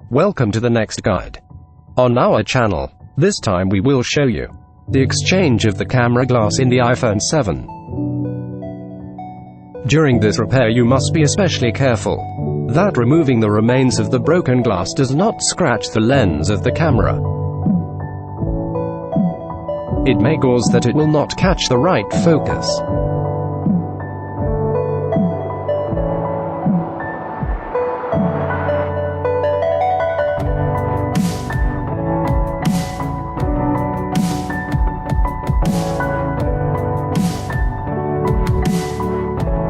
Welcome to the next guide on our channel. This time we will show you the exchange of the camera glass in the iPhone 7. During this repair you must be especially careful that removing the remains of the broken glass does not scratch the lens of the camera. It may cause that it will not catch the right focus.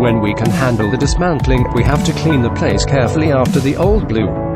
When we can handle the dismantling, we have to clean the place carefully after the old glue.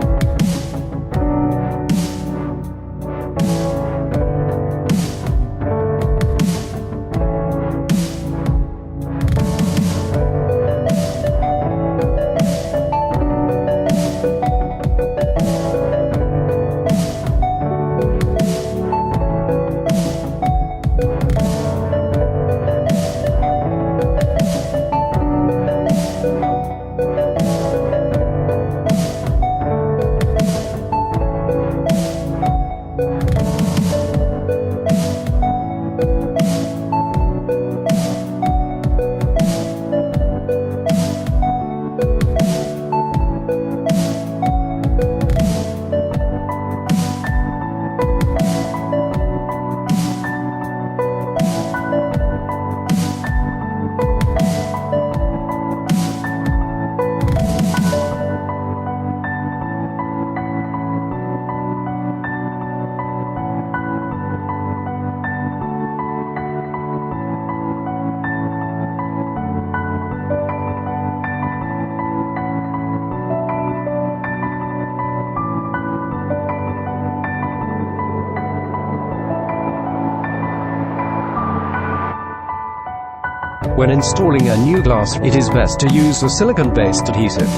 When installing a new glass, it is best to use a silicone-based adhesive.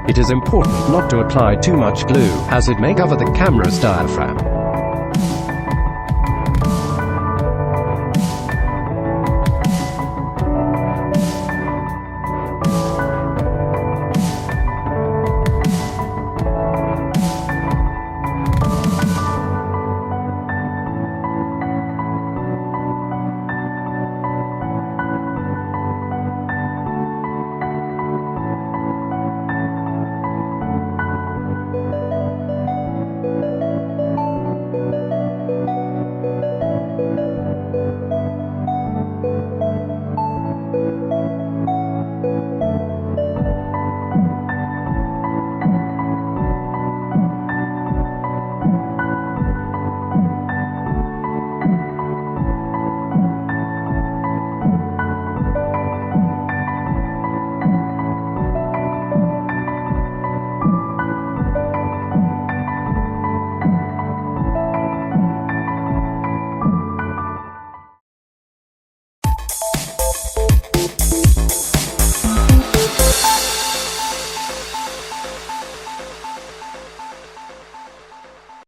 It is important not to apply too much glue, as it may cover the camera's diaphragm.